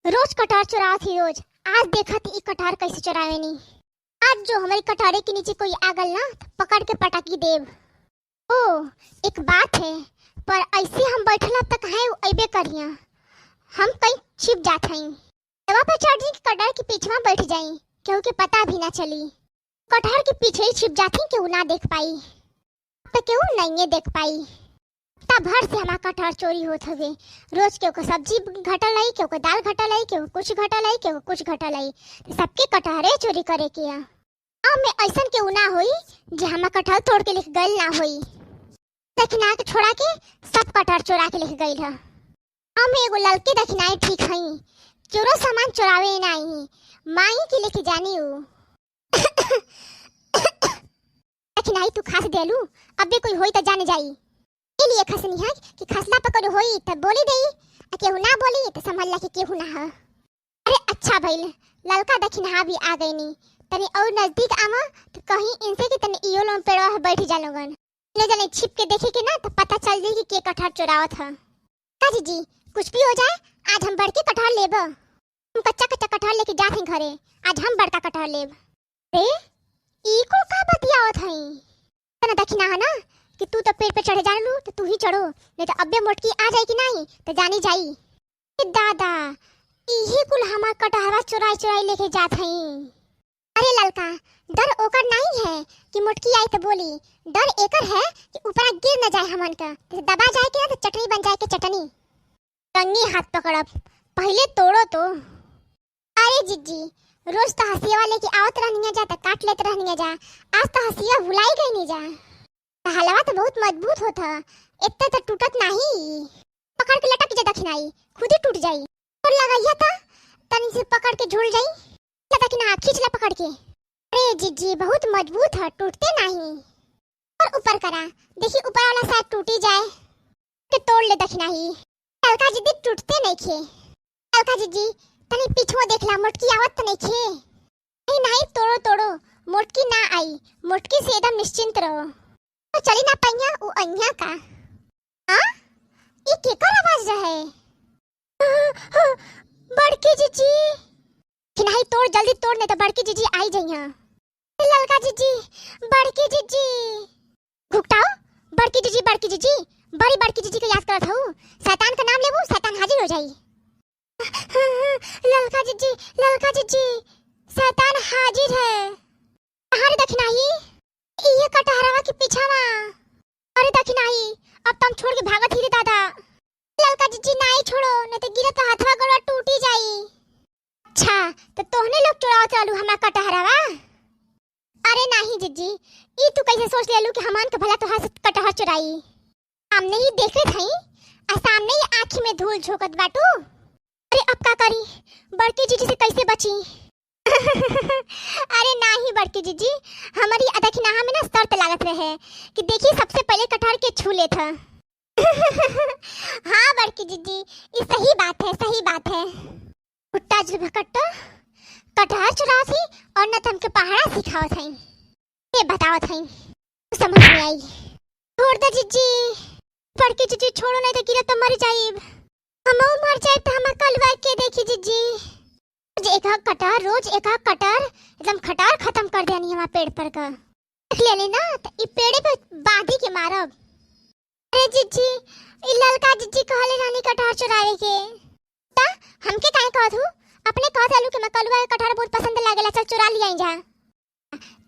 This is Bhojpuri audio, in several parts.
रोज कटहर चुराव थी रोज। आज देखा थी कटहर कैसे चुरावे नी। आज जो हमारी कटहरे के नीचे कोई आगल ना तो पकड़ के पटाकी देव। ओ एक बात है, पर ऐसे हम बैठला तक है अबे करिया। हम कहीं छिप जात हई, दवा पे चढ़ जी कटहर के पीछे बैठ जाई, केहू के पता भी ना चली। कटहर के पीछे ही छिप जाती, केहू ना देख पाई, तो केहू नहीं देख पाई। तब भर से हमारा कटहर चोरी होत हवे। रोज केहू को सब्जी घटल आई, केहू को दाल घटल आई, केहू कुछ घटल आई, केहू कुछ घटल आई, तो सबके कटहरे चोरी करे के आ। अब में ऐसन केहू ना होई जे हमारा कटहर तोड़ के लेके गइल ना होई। दखिना के छोड़ा के सब कटहर चुरा के लेके गइल ह। अब में एगो लड़के दखिनाई ठीक हई, चोरो सामान चुरावे नहीं, माई के लेके जानी उ। दखिनाई तू खास देलू, अबे कोई होई त जाने जाई। लिए खसनी है कि खसला पकड़ होई तब बोली देई, आ केहू ना बोली तो समझला कि केहू ना है। अरे अच्छा भइल ललका दखिनहा भी आ गई नी। तनी और नजदीक आवा तो कहीं इनसे कि तनी इयो लोग पेड़वा पे बैठ जा लोगन। ले जने छिप के देखे के ना तो पता चल जाई कि के कटहर चुरावत है। का जी कुछ भी हो जाए, आज हम बड़के कटहर लेब। हम कच्चा कच्चा कटहर लेके जात हई घरे, आज हम बड़का कटहर लेब। रे ई को का बतियावत हई? तना दखिना है ना कि तू तो पेड़ पे चढ़े जानलू तो तू ही चढ़ो, नहीं तो अब्बे मोटकी आ जाए कि नहीं तो जानी जाई। दादा इही कुल हमार कटहरा चुराई चुराई लेके जात हई। अरे ललका डर ओकर नहीं है कि मोटकी आई तो बोली, डर एकर है कि ऊपर गिर न जाए हमन का, तो दबा जाए कि ना तो चटनी बन जाए के चटनी। टंगी हाथ पकड़ब, पहले तोड़ो तो। अरे जिज्जी रोज तो हसिया लेके आवत रहनी जा तो काट लेते रहनी जा, आज तो हसिया भुलाई गई नहीं जा। हलवा तो बहुत मजबूत होता, इतना तो टूटत नहीं। पकड़ के लटक जा दखिनाई, खुद ही टूट जाई। और लगाइया था तनी से पकड़ के झूल जाई, लगा कि ना खींच ला पकड़ के। अरे जीजी बहुत मजबूत है, टूटते नहीं। और ऊपर करा देखी ऊपर वाला शायद टूटी जाए, के तोड़ ले दखिनाई। हल्का जीजी टूटते नहीं खे। हल्का जीजी तनी पीछो देखला, मोटकी आवत नहीं खे। नहीं नहीं तोड़ो तोड़ो, मोटकी ना आई, मोटकी से एकदम निश्चिंत रहो। तो चली ना पाइया वो अन्या का। हाँ ये केकर आवाज रहे? बड़की जीजी कि नहीं तोड़ जल्दी तोड़, नहीं तो बड़की जीजी आई जइया। ललका जीजी बड़की जीजी घुकटाओ। बड़की जीजी बड़ी बड़की जीजी को याद करत हूँ, शैतान का नाम लेबू शैतान हाजिर हो जाई। ललका जीजी शैतान हाजिर है। कहाँ दखिनाई ये कटहरावा के पीछावा। अरे दखिनाई अब तुम छोड़ के भागत ही रे दादा। ललका जीजी नहीं छोड़ो, नहीं तो गिरे तो हाथवा गोड़ा टूटी जाई। अच्छा तो तोहने लोग चुरावत रहलू हमारा कटहरावा? अरे नहीं जीजी, ई तू कैसे सोच लेलू कि हमन के भला तोहार से कटहर चुराई? सामने ही देखत हई, आ सामने ही आँखी में धूल झोंकत बाटू। अरे अब का करी, बड़की जीजी से कैसे बची? अरे नहीं बड़की जीजी, हमारी अदखिनाहा में ना शर्त लागत रहे कि देखिए सबसे पहले कटहर के छू ले था। हाँ बड़की जीजी ये सही बात है, सही बात है। कुत्ता जुलभकट्टा कटहर चुरा थी और न तुमके पहाड़ा सिखावत हई, ये बतावत हई, समझ में आई। छोड़ दे जीजी, बड़की जीजी छोड़ो नहीं तो गिरे तो मर जाइब। हम मर जाए तो हम कलवा के देखी जीजी। एक कटहर रोज एक कटहर एकदम खटार खत्म कर देनी हमारे पेड़ पर का। देख लेनी ना तो ई पेड़े पे बांधी के मारब। अरे जीजी ई ललका जीजी कहले रानी कटहर चुरावे के ता हमके काहे कहत हूँ? अपने कहत आलू के मैं कलवा के कटहर बहुत पसंद लागेला, चल चुरा लिया जा।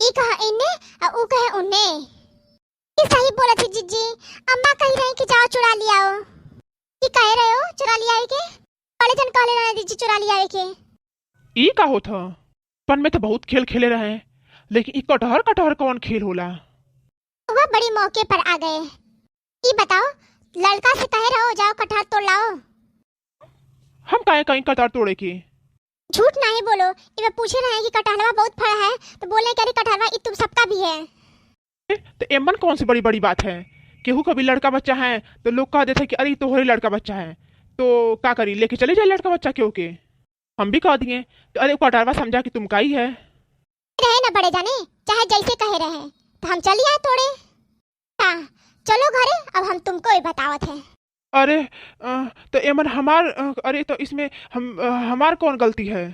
ई कह इन्ने आ ऊ कहे उन्ने। ई सही बोलत है जीजी, अम्मा कह रही कि जाओ चुरा लियाओ। ई कह रहे हो चुरा लियावे के? बड़े जन कहले रानी जीजी चुरा लियावे के। ई का होता? पन में तो बहुत खेल खेले रहे, लेकिन ई कटहर कटहर कौन खेल होला? वह बड़ी मौके पर आ गए। ई बताओ लड़का से कहे रहो जाओ कटहर तोड़ लाओ। हम काहे कहीं कटहर तोड़े के? झूठ नहीं बोलो, ये पूछे रहे कि कटहलवा बहुत फड़ा है तो बोले कि अरे कटहलवा ई तुम सबका भी है। तो एमन कौन सी बड़ी बड़ी बात है? केहू कभी लड़का बच्चा है तो लोग कह देते कि अरे तो हमारी लड़का बच्चा है, तो का करी लेके चले जाए लड़का बच्चा केहू के? हम भी कह दिए तो अरे कटहरवा समझा कि तुम का ही है। रहे ना बड़े जाने, चाहे जैसे कहे रहे तो हम चलिए आए तोड़े। हाँ चलो घरे, अब हम तुमको ही बतावत है। अरे तो एमन हमार अरे तो इसमें हमार कौन गलती है?